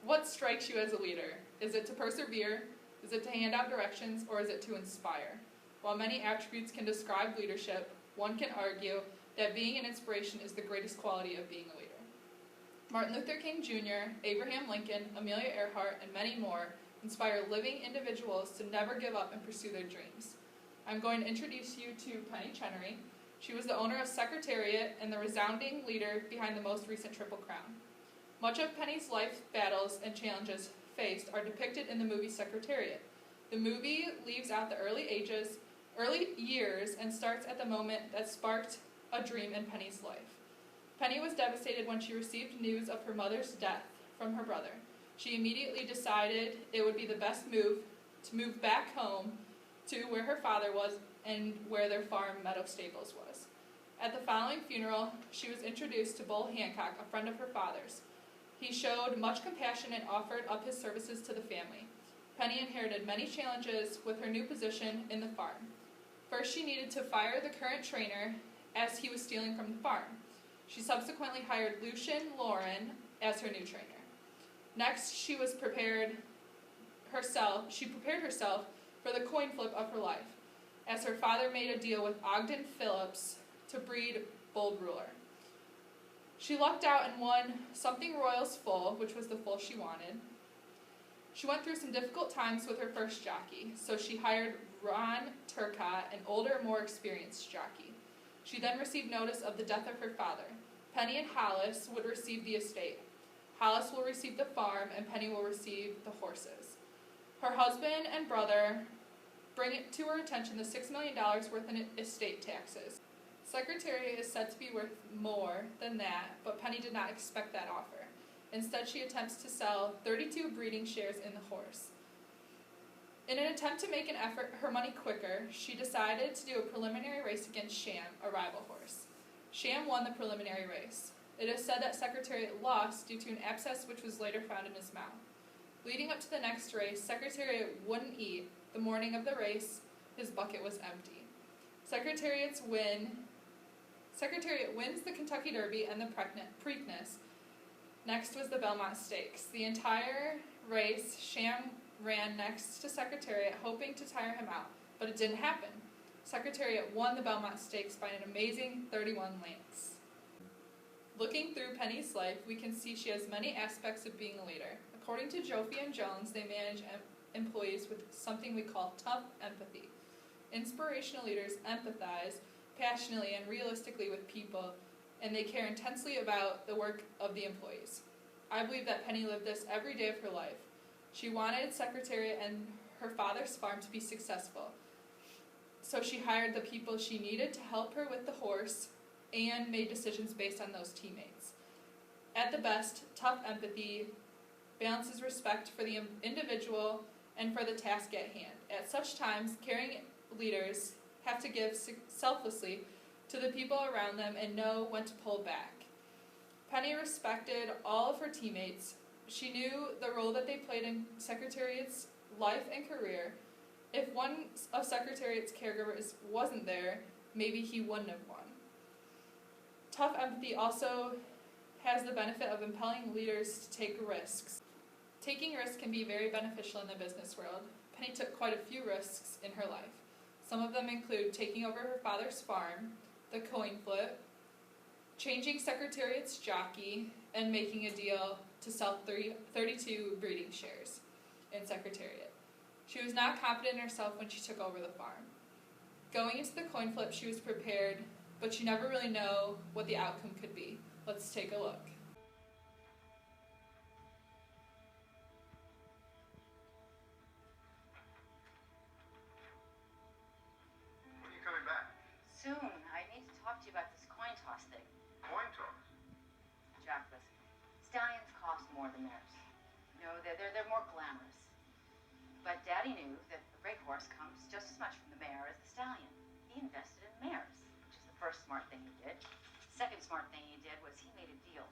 What strikes you as a leader? Is it to persevere? Is it to hand out directions? Or is it to inspire? While many attributes can describe leadership, one can argue that being an inspiration is the greatest quality of being a leader. Martin Luther King Jr., Abraham Lincoln, Amelia Earhart, and many more inspire living individuals to never give up and pursue their dreams. I'm going to introduce you to Penny Chenery. She was the owner of Secretariat and the resounding leader behind the most recent Triple Crown. Much of Penny's life battles and challenges faced are depicted in the movie Secretariat. The movie leaves out the early years and starts at the moment that sparked a dream in Penny's life. Penny was devastated when she received news of her mother's death from her brother. She immediately decided it would be the best move to move back home to where her father was and where their farm, Meadow Stables, was. At the following funeral, she was introduced to Bull Hancock, a friend of her father's. He showed much compassion and offered up his services to the family. Penny inherited many challenges with her new position in the farm. First, she needed to fire the current trainer as he was stealing from the farm. She subsequently hired Lucian Lauren as her new trainer. Next, she prepared herself for the coin flip of her life, as her father made a deal with Ogden Phillips to breed Bold Ruler. She lucked out and won Something Royals foal, which was the foal she wanted. She went through some difficult times with her first jockey, so she hired Ron Turcotte, an older, more experienced jockey. She then received notice of the death of her father. Penny and Hollis would receive the estate. Hollis will receive the farm, and Penny will receive the horses. Her husband and brother bring it to her attention the $6 million worth in estate taxes. Secretariat is said to be worth more than that, but Penny did not expect that offer. Instead, she attempts to sell 32 breeding shares in the horse. In an attempt to make her money quicker, she decided to do a preliminary race against Sham, a rival horse. Sham won the preliminary race. It is said that Secretariat lost due to an abscess which was later found in his mouth. Leading up to the next race, Secretariat wouldn't eat. The morning of the race, his bucket was empty. Secretariat wins the Kentucky Derby and the Preakness. Next was the Belmont Stakes. The entire race, Sham ran next to Secretariat, hoping to tire him out, but it didn't happen. Secretariat won the Belmont Stakes by an amazing 31 lengths. Looking through Penny's life, we can see she has many aspects of being a leader. According to Joffe and Jones, they manage employees with something we call tough empathy. Inspirational leaders empathize passionately and realistically with people, and they care intensely about the work of the employees. I believe that Penny lived this every day of her life. She wanted Secretariat and her father's farm to be successful, so she hired the people she needed to help her with the horse and made decisions based on those teammates. At the best, tough empathy balances respect for the individual and for the task at hand. At such times, caring leaders have to give selflessly to the people around them and know when to pull back. Penny respected all of her teammates. She knew the role that they played in Secretariat's life and career. If one of Secretariat's caregivers wasn't there, maybe he wouldn't have won. Tough empathy also has the benefit of impelling leaders to take risks. Taking risks can be very beneficial in the business world. Penny took quite a few risks in her life. Some of them include taking over her father's farm, the coin flip, changing Secretariat's jockey, and making a deal to sell 32 breeding shares in Secretariat. She was not confident in herself when she took over the farm. Going into the coin flip, she was prepared, but you never really know what the outcome could be. Let's take a look. When are you coming back? Soon. I need to talk to you about this coin toss thing. Coin toss? Jack, listen. Stallions cost more than mares. No, they're more glamorous. But Daddy knew that the great horse comes just as much from the mare as the stallion. He invested in mares, which is the first smart thing he did. Second smart thing he did was he made a deal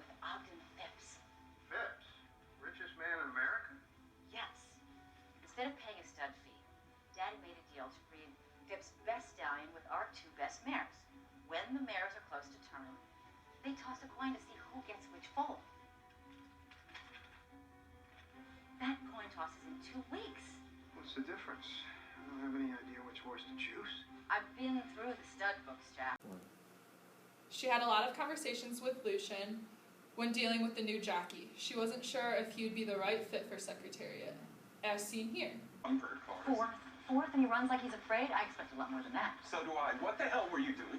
with Ogden Phipps. Phipps? Richest man in America? Yes. Instead of paying a stud fee, Daddy made a deal to breed Phipps' best stallion with our two best mares. When the mares are close to term, they toss a coin to see who gets which foal. tosses in 2 weeks. What's the difference? I don't have any idea which horse to choose. I've been through the stud books, Jack. She had a lot of conversations with Lucian when dealing with the new jockey. She wasn't sure if he would be the right fit for Secretariat, as seen here. Fourth, and he runs like he's afraid? I expect a lot more than that. So do I. What the hell were you doing?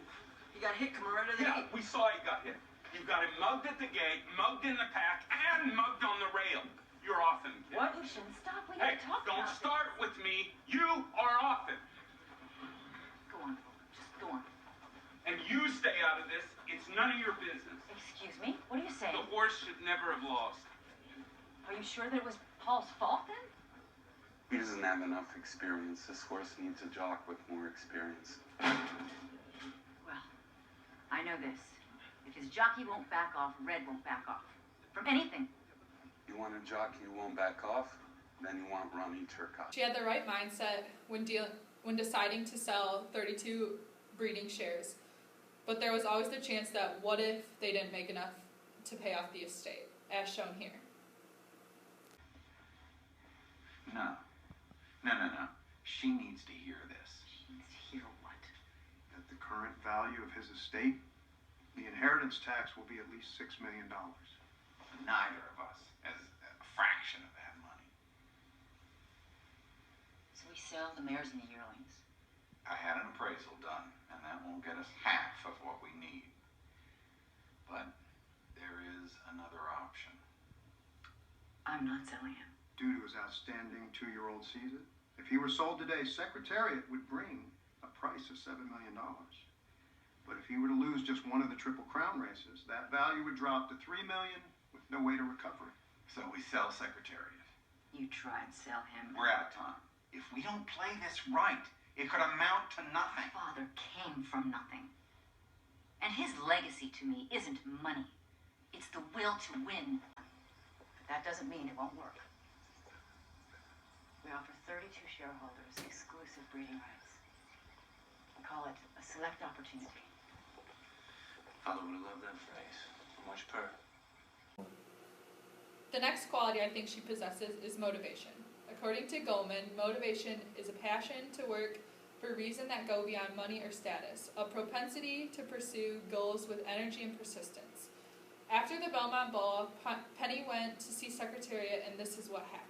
He got hit coming right out of the Yeah, gate. we saw he got hit. You got him mugged at the gate, mugged in the pack, and mugged on the rail. You're off him, kid. What? Lucian, stop. We Hey, gotta talk don't about it. start with me. You are off him. Go on, just go on. And you stay out of this. It's none of your business. Excuse me? What are you saying? The horse should never have lost. Are you sure that it was Paul's fault then? He doesn't have enough experience. This horse needs a jock with more experience. Well, I know this. If his jockey won't back off, Red won't back off. From anything. You want a jockey who won't back off? Then you want Ronnie Turcotte. She had the right mindset when deciding to sell 32 breeding shares, but there was always the chance that what if they didn't make enough to pay off the estate, as shown here. No. She needs to hear this. She needs to hear what? At the current value of his estate, the inheritance tax will be at least $6 million. Neither of us has a fraction of that money. So we sell the mares and the yearlings. I had an appraisal done, and that won't get us half of what we need. But there is another option. I'm not selling him. Due to his outstanding 2-year-old season, if he were sold today, Secretariat would bring a price of $7 million. But if he were to lose just one of the Triple Crown races, that value would drop to $3 million with no way to recover it. So we sell Secretariat. You try and sell him. We're out of time. If we don't play this right, it could amount to nothing. My father came from nothing. And his legacy to me isn't money. It's the will to win. But that doesn't mean it won't work. We offer 32 shareholders exclusive breeding rights. We call it a select opportunity. Father would have loved that phrase. How much per? The next quality I think she possesses is motivation. According to Goldman, motivation is a passion to work for a reason that go beyond money or status, a propensity to pursue goals with energy and persistence. After the Belmont Ball, Penny went to see Secretariat, and this is what happened.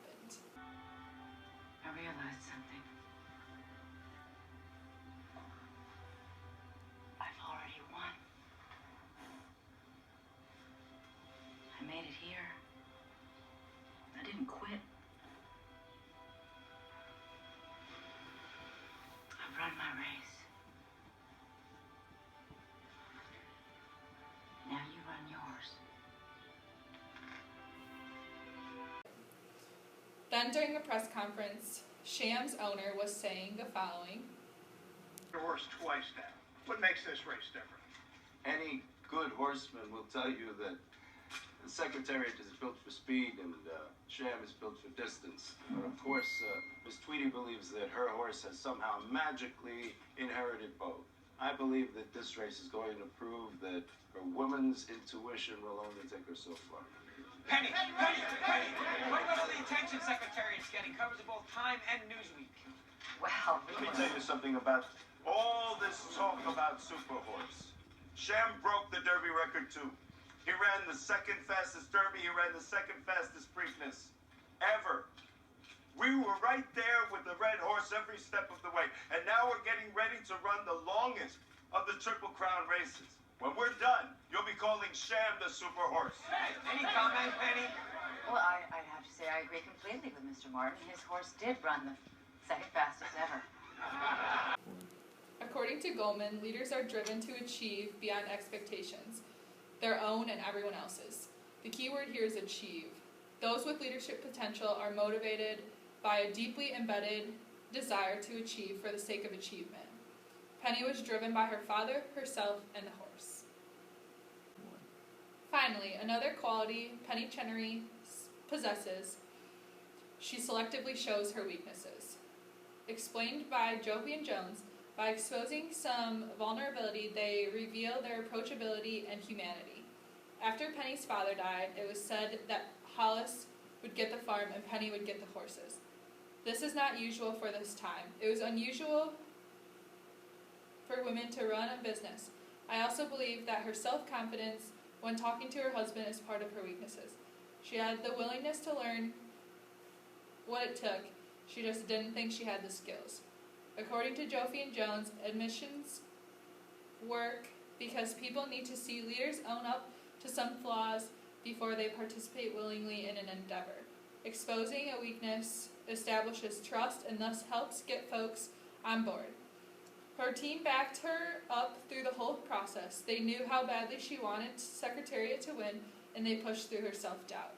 I realized something. I've already won. I made it here. I didn't quit. I've run my race. Now you run yours. Then during a press conference, Sham's owner was saying the following. The horse twice now. What makes this race different? Any good horseman will tell you that the Secretariat is built for speed and Sham is built for distance. But of course, Miss Tweedy believes that her horse has somehow magically inherited both. I believe that this race is going to prove that her woman's intuition will only take her so far. Penny! What about all the attention Secretariat's getting? Covers of both Time and Newsweek. Well, Let me tell you something about all this talk about Super Horse. Sham broke the Derby record too. He ran the second fastest Derby, he ran the second fastest Preakness ever. We were right there with the red horse every step of the way. And now we're getting ready to run the longest of the Triple Crown races. When we're done, you'll be calling Sham the Super Horse. Any comment, Penny? Well, I'd have to say I agree completely with Mr. Martin. His horse did run the second fastest ever. According to Goldman, leaders are driven to achieve beyond expectations, their own and everyone else's. The key word here is achieve. Those with leadership potential are motivated by a deeply embedded desire to achieve for the sake of achievement. Penny was driven by her father, herself, and the horse. Finally, another quality Penny Chenery possesses, she selectively shows her weaknesses. Explained by Joby and Jones, by exposing some vulnerability, they reveal their approachability and humanity. After Penny's father died, it was said that Wallace would get the farm and Penny would get the horses. This is not usual for this time. It was unusual for women to run a business. I also believe that her self-confidence when talking to her husband is part of her weaknesses. She had the willingness to learn what it took. She just didn't think she had the skills. According to Jofi and Jones, admissions work because people need to see leaders own up to some flaws before they participate willingly in an endeavor. Exposing a weakness establishes trust and thus helps get folks on board. Her team backed her up through the whole process. They knew how badly she wanted Secretariat to win, and they pushed through her self-doubt.